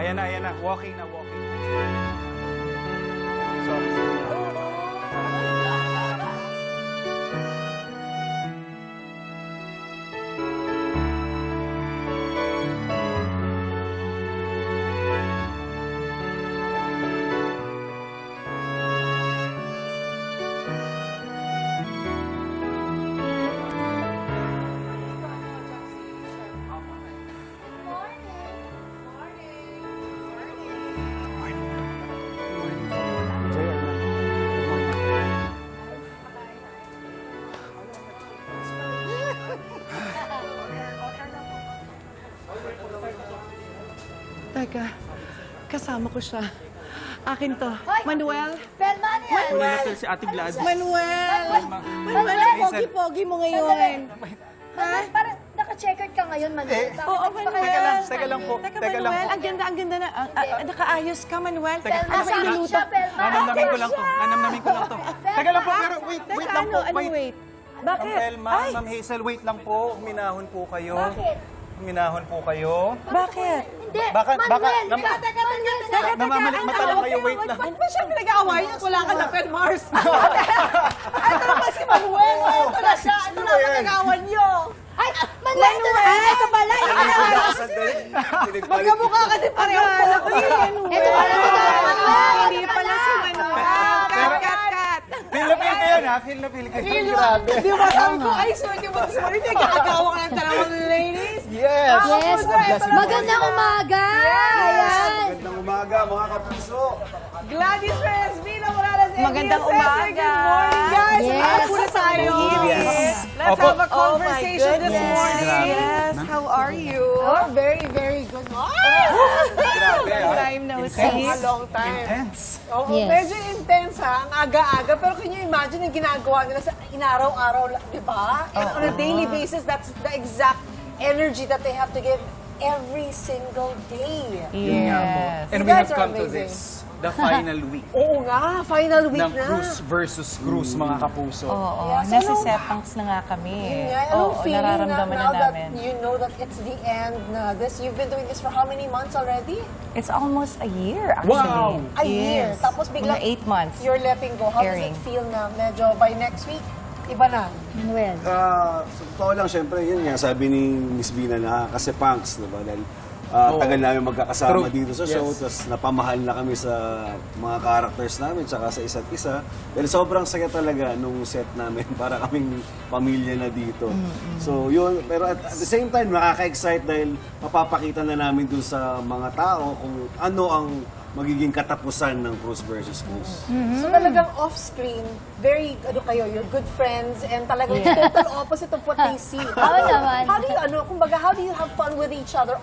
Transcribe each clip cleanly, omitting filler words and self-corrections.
Ayan na. Walking na, walking. So, Teka, kasama ko siya. Akin to. Manuel? Pelma yan! wala na si Ate Gladys. Manuel! Manuel, ang pogi-pogi mo ngayon. Manuel, parang naka-checkered ka ngayon, Manuel. Oo, Manuel. Teka lang po. Teka, Teka lang Manuel, po. ang ganda na. Nakaayos ka, Manuel. Pelma, Ako saan iluluto. siya, Pelma? Nanamnamin ko lang to. Nanamnamin ko lang to. Teka lang po, pero wait Teka, lang po. wait. Ma'am Bakit? Thelma, Ma'am Hazel, wait lang po. Huminahon po kayo. Bakit? Huminahon po kayo. Bakit? Hindi, Baka- Manuel! baka- Teka, Namamalit mata lang kayo, wait lang. Ba't ba siya pinag-aaway niya? Wala ka na, Pen Mars. Ito naman si Manuel. Ito na siya. Ito na ang pinag-aawan niyo. Ay, Manuel! Ito pala! Magkamukha kasi pareho po. Ito pala! Hindi pala si Manuel. Kat. Feel na feel kayo na. Feel na feel kayo. Grabe. Di ba sabi ko, ay, sorry mo this morning. Nagkakagawa ka ng dalawang ladies. Yes. Yes! Magandang umaga! Ayan! Magandang umaga, mga kapuso. Gladys Resvina Morales. Magandang ABS-CBN. umaga. Good morning, guys. Yes. Yes. Muna tayo. Yes. Let's Opo. have a conversation this Yes. morning. Yes, how are you? Oh, very, very good. Grabe, Long ah. time no A see. long time. Intense. Oo, Yes. medyo intense ha, ang aga-aga. Pero can you imagine yung ginagawa nila sa inaraw-araw, di ba? And on a daily basis, that's the exact energy that they have to give every single day. Yes. And You we guys have are come to amazing. this, the final week Oo nga, final week ng na. Cruz versus Cruz, mga kapuso. Oo, Yeah, so nasa no- setangs na nga kami. Yun nga, anong Oo, feeling nararamdaman na na now namin. that you know that it's the end na this, you've been doing this for how many months already? It's almost a year, actually. Wow! A year. Tapos biglang Mga 8 months. you're letting go. How Airing. does it feel na medyo by next week, iba na? Manuel. Sa totoo lang, syempre, yun nga, sabi ni Miss Vina na kasi punks, diba? Dahil tagal namin magkakasama True. dito sa show, Yes. tapos napamahal na kami sa mga characters namin, tsaka sa isa't isa. Dahil sobrang saya talaga nung set namin, para kaming pamilya na dito. So yun, pero at the same time, nakaka-excite dahil mapapakita na namin dun sa mga tao kung ano ang magiging katapusan ng Cruz versus Cruz. So talagang off-screen, very, you're good friends, and talagang total opposite of what they see. Oo naman. How do you have fun with each other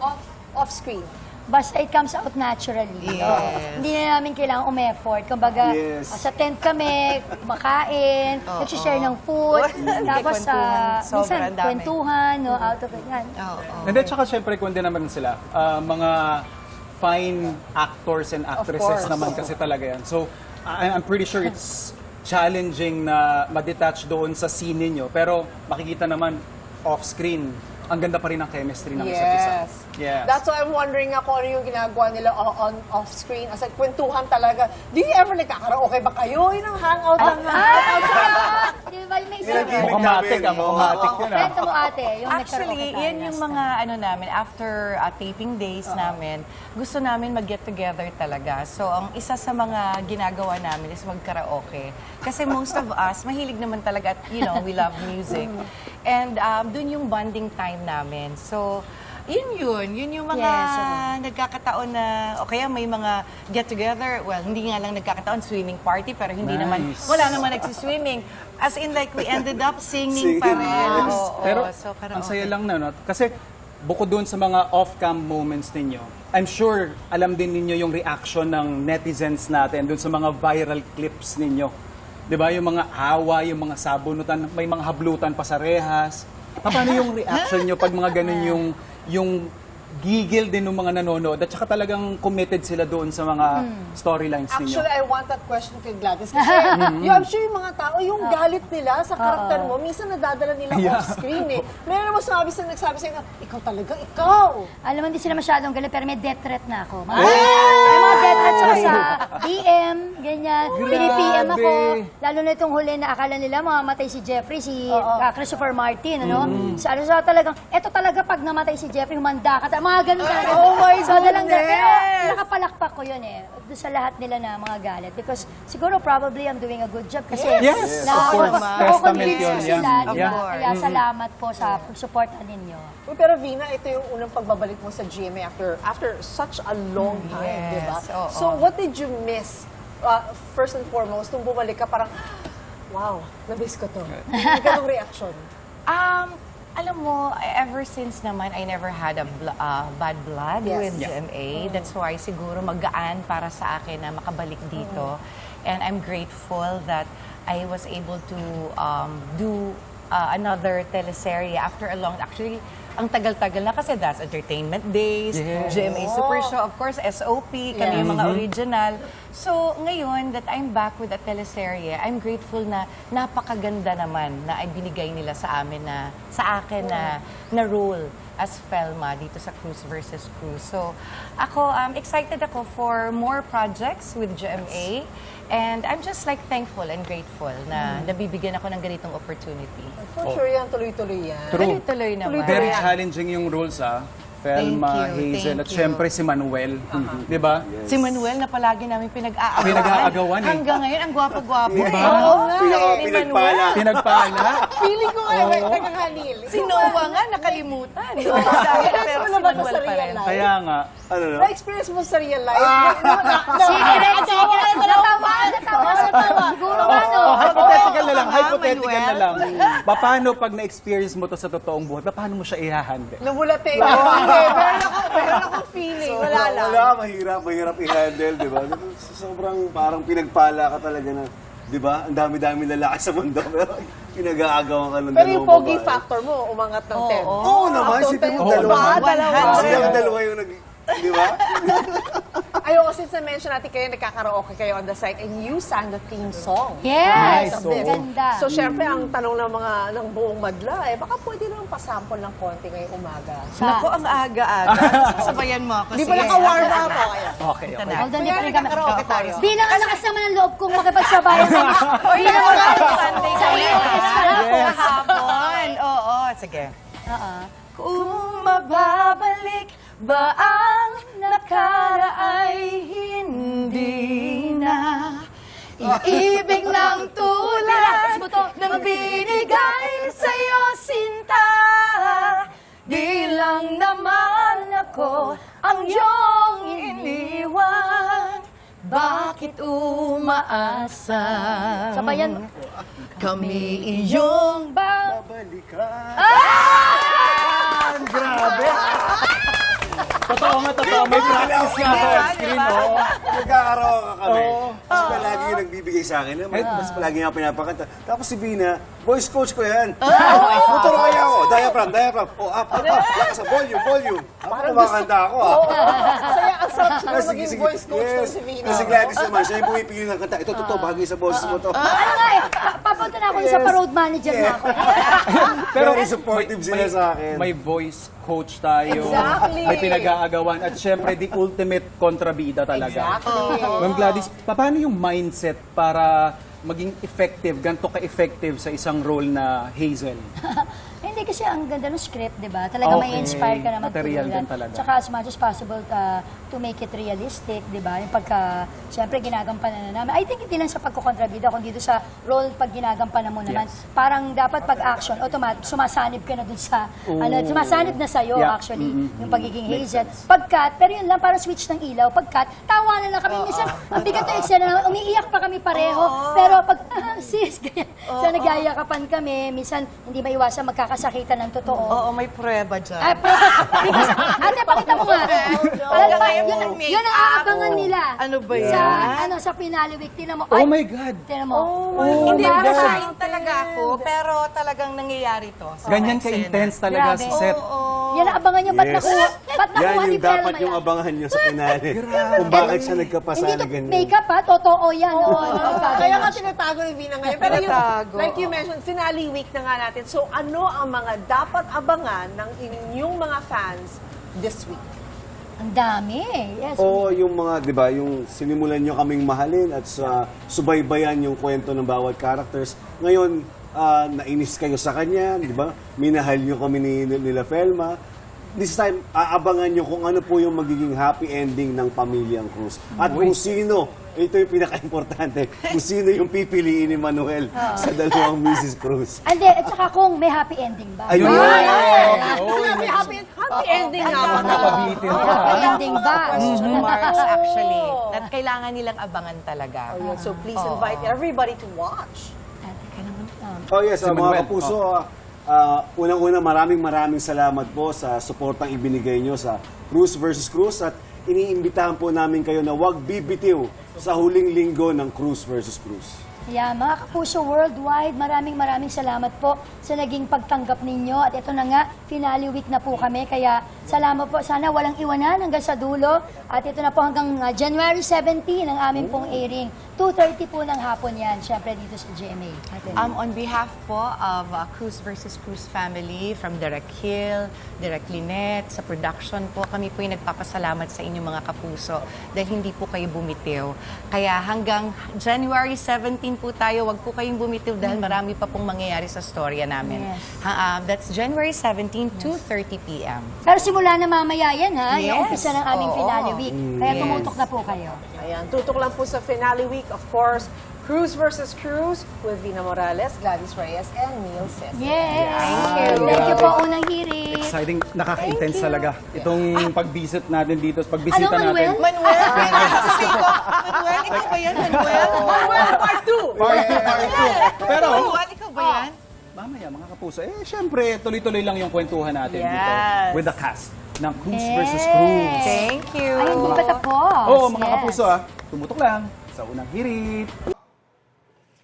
off-screen? Basta it comes out naturally. Yes. Hindi na namin kailangan umeffort. Kumbaga, Yes. sa tent kami, kumakain, nag-share ng food, tapos kwentuhan. minsan Sobrang dami. kwentuhan, no, out of it. Yan. And then, tsaka syempre, kung din naman sila, mga fine actors and actresses naman kasi talaga yan. So, I'm pretty sure it's challenging na ma-detach doon sa scene ninyo. Pero makikita naman off-screen, ang ganda pa rin ng chemistry ng isa't isa. Yes. That's why I'm wondering nga kung ano yung ginagawa nila on off-screen. As like, kwentuhan talaga. Do you ever nagkakaraoke ba kayo? Yun ang hangout lang. Di ba yung may isa? Pinag- Mukhang matik, mukhang matik yun, ah. Kwento mo ate, yung Actually, nagkaraoke tayo yan yung last mga ano namin, after taping days namin, gusto namin mag-get together talaga. So, ang isa sa mga ginagawa namin is mag-karaoke. Kasi most of us, mahilig naman talaga at, you know, we love music. And dun yung bonding time namin. So, yun yung mga Yes, nagkakataon na, o kaya may mga get-together, well, hindi nga lang nagkakataon, swimming party, pero hindi naman, wala naman nagsiswimming. As in, like, we ended up singing pa rin. Yes. Oo, Pero so, ang saya lang na, no? Kasi bukod doon sa mga off-cam moments ninyo, I'm sure alam din ninyo yung reaction ng netizens natin doon sa mga viral clips ninyo. 'Di ba? Yung mga awa, yung mga sabunutan, may mga hablutan pa sa rehas. Paano yung reaction nyo pag mga ganun yung gigil din ng mga nanonood at saka talagang committed sila doon sa mga storylines ninyo. Actually, I want that question kay Gladys. Kasi I'm sure yung mga tao, yung galit nila sa karakter mo, minsan nadadala nila Yeah. off-screen eh. Meron naman nagsabi sa'yo, ikaw talaga, ikaw! Alam mo, hindi sila masyadong galit, pero may death threat na ako. May mga death threat saka sa DM, ganyan. Pini-PM ako. Lalo na itong huli na akala nila mamamatay si Jeffrey, si Christopher Martin, ano? Sa talagang, eto talaga pag namatay si Jeffrey, humanda ka. Mga ganun talaga. Oh my So, dalang goodness! pero nakapalakpak ko yun eh. Doon sa lahat nila na mga galit. Because siguro probably I'm doing a good job. Kasi Yes, of course. Testament yun. sila, Yeah. di ba? Kaya salamat po sa pagsuporta ninyo. Uy, pero Vina, ito yung unang pagbabalik mo sa GMA after such a long time, Yes, di ba? oo. So, what did you miss? First and foremost, nung bumalik ka, parang, wow, na-miss ko to. Ganong reaction. Alam mo, ever since naman, I never had a bad blood Yes. with GMA. That's why siguro magaan para sa akin na makabalik dito. And I'm grateful that I was able to do another teleserye after a long, actually, ang tagal-tagal na kasi that's Entertainment Days, Yes. GMA Super Show, of course, SOP, kami yung mga original. So, ngayon that I'm back with a teleserye, I'm grateful na napakaganda naman na ay binigay nila sa amin na, sa akin na role as Felma dito sa Cruz versus Cruz. So, ako, excited ako for more projects with GMA. And I'm just like thankful and grateful na nabibigyan ako ng ganitong opportunity. For sure yan, tuloy-tuloy yan. True. Tuloy-tuloy naman. Very challenging yung roles, Felma, Thank you, Hazel, thank at you. syempre si Manuel. Di ba? Si Manuel na palagi namin pinag-aagawan. Pinag-aagawan eh. Hanggang ngayon, ang gwapo-gwapo. Diba? Oo nga eh. Pinagpala. Pinagpala. Feeling ko nga, wait, nagkakanil. Si Noah nga, nakalimutan. Pero si Ano ba to Manuel sa pa real rin. life? Kaya nga. Ano no? Na-experience mo sa real life? Secret! Natawa! Siguro nga, no? Hypothetical na lang, Oo, hypothetical na Manuel. lang. Paano pag na-experience mo to sa totoong buhay, paano mo siya i-handle? Namulat eh. Meron akong feeling. Wala lang. Wala, mahirap i-handle, di ba? Sobrang parang pinagpala ka talaga na, di ba? Ang dami-dami lalaki sa mundo, pero pinag-aagawan ka ng Pero yung dalawang pogi babae. factor mo, umangat ng 10. Oo naman, sipin mo dalawa. Silang dalawa yung di ba? Ayoko, since na-mention natin kayo, nagkakaraoke kayo on the site and you sang the theme song. Yes! Nice, This. Ganda. So, syempre, ang tanong ng buong madla, baka pwede naman pasample ng konti ngayong umaga. Naku, ang aga-aga. Sabayan mo ako. Di ba Sige. naka-warm up ako? Okay, Ito okay. na. Hold on, Kaya di pa rin kami. nagkakaraoke tayo. Bilang ang lakas naman ng loob kong makipagsabayan sa bilang ang Sunday sa iyo. Yes. Kahapon. Oo, sige. Kung mababalik ba ang nakaraay hindi na ibig ng tulad ng binigay sa'yo sinta. Di lang naman ako ang iyong iniwan. Bakit umaasa? Sabayan. Kami iyong Balikan. Grabe! Totoo nga, totoo. May practice nga ako on screen, oo. Nagkakaraoke kami. Mas palagi yung nagbibigay sa akin. Mas palagi nga pinapakanta. Tapos si Vina, voice coach ko yan. Tuturo kaya ako. Diaphragm. Oh, up. Sa volume. Ako kumakanta ako, Saya, ang sarap siya Sige, maging sige. voice coach ko si Vina. Kasi Gladys naman, siya yung pumipili ng kanta. Ito, totoo, bagay sa boses mo to. Ano nga eh, papunta na ako sa pa-road manager na ako. Pero supportive sila sa akin. May voice coach tayo. Exactly. May pinag-aagawan. At syempre, the ultimate kontrabida talaga. Exactly. Ma'am Gladys, paano yung mindset para maging effective, ganito ka-effective sa isang role na Hazel? Hindi kasi ang ganda ng script, di ba? Talaga may Okay. inspire ka naman. Material tulad. din talaga. Tsaka as much as possible to make it realistic, di ba? Yung pagka, syempre ginagampanan na namin. I think hindi lang sa pagkukontrabida, kundi dito sa role pag ginagampanan mo naman. Yes. Parang dapat pag action, sumasanib ka na dun sa, sumasanib na sa'yo Yeah. actually, yung pagiging Hazel. Pag-cut, pero yun lang, parang switch ng ilaw. Pag-cut, tawanan lang kami. Minsan, ang bigat ng eksena naman, umiiyak pa kami pareho. Pero pag, sis, ganyan. So, nagyayakapan kami. Minsan, hindi maiwasan magkakasakitan ng totoo. Oo, may prueba dyan. Ay, ate, pakita mo nga. Alam mo, yun ang aabangan nila. Ano ba yan? Sa finale week. Tinan mo. Oh my God! Tinan mo. Hindi Diba? nakasain talaga ako, pero talagang nangyayari to. sa Ganyan eksena. ka-intense talaga Grabe. sa set. Oo. Yan ang abangan nyo, ba't nakuha? Ba't nakuha Yan ni yung dapat Velma yung yan? abangan nyo sa finale. Kung bakit siya nagkapasa Hindi na to ganyan. makeup ha, totoo yan. Kaya nga tinatago ni Vina ngayon. Pero yung, Tinatago. like you mentioned, finale week na nga natin. So ano ang mga dapat abangan ng inyong mga fans this week? Ang dami. Yes. Oo, yung mga, di ba, yung sinimulan nyo kaming mahalin at subaybayan yung kwento ng bawat characters. Ngayon, nainis kayo sa kanya, di ba? Minahal nyo kami nila Velma. This time, aabangan nyo kung ano po yung magiging happy ending ng Pamilyang Cruz. At kung sino, ito yung pinaka-importante, kung sino yung pipiliin ni Manuel sa dalawang Mrs. Cruz. And then, at saka kung may happy ending ba? Ayun! Happy ending nga ba? Napabitin May pa. happy ending ba? Question marks actually. At kailangan nilang abangan talaga. So please invite everybody to watch. Teka naman. Oh yes, Si mga Manuel. kapuso, unang-una maraming salamat po sa suportang ibinigay nyo sa Cruz versus Cruz at iniimbitahan po namin kayo na huwag bibitiw sa huling linggo ng Cruz versus Cruz. Yeah, mga kapuso worldwide, maraming salamat po sa naging pagtanggap ninyo. At ito na nga, finale week na po kami. Kaya salamat po. Sana walang iwanan hanggang sa dulo. At ito na po hanggang January 17 ang aming pong airing. 2:30 po ng hapon yan, syempre dito sa GMA. On behalf po of Cruz versus Cruz family, from Direk Hill, Direk Lynette, sa production po, kami po yung nagpapasalamat sa inyong mga kapuso dahil hindi po kayo bumitiw. Kaya hanggang January 17 po tayo, wag po kayong bumitiw dahil marami pa pong mangyayari sa storya namin. Yes. That's January 17, 2:30 p.m. Pero simula na mamaya yan ha, yung Yes. umpisa ng aming Oo. finale week. Kaya Yes. tumutok na po kayo. Ayan, tutok lang po sa finale week, of course, Cruz versus Cruz with Vina Morales, Gladys Reyes, and Neil Cesar. Yes! Thank you. Thank you po, unang hirit. Exciting, nakaka-intense talaga. Itong pag-visit natin dito, pagbisita Ano, Manuel? natin. Manuel, Manuel, ikaw ba yan, Manuel? Part 2! Part 2. Pero, Manuel, ikaw ba yan? mamaya mga kapuso, syempre, tuloy-tuloy lang yung kwentuhan natin dito Yes. with the cast ng Cruz versus Cruz. Thank you. Ay, hindi pa tapos. Oo, mga Yes. kapuso tumutok lang sa unang hirit.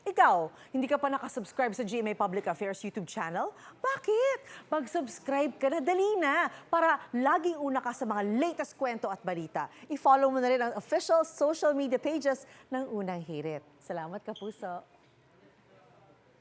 Ikaw, hindi ka pa nakasubscribe sa GMA Public Affairs YouTube channel? Bakit? Mag-subscribe ka na, dali na, para laging una ka sa mga latest kwento at balita. I-follow mo na rin ang official social media pages ng Unang Hirit. Salamat, Kapuso.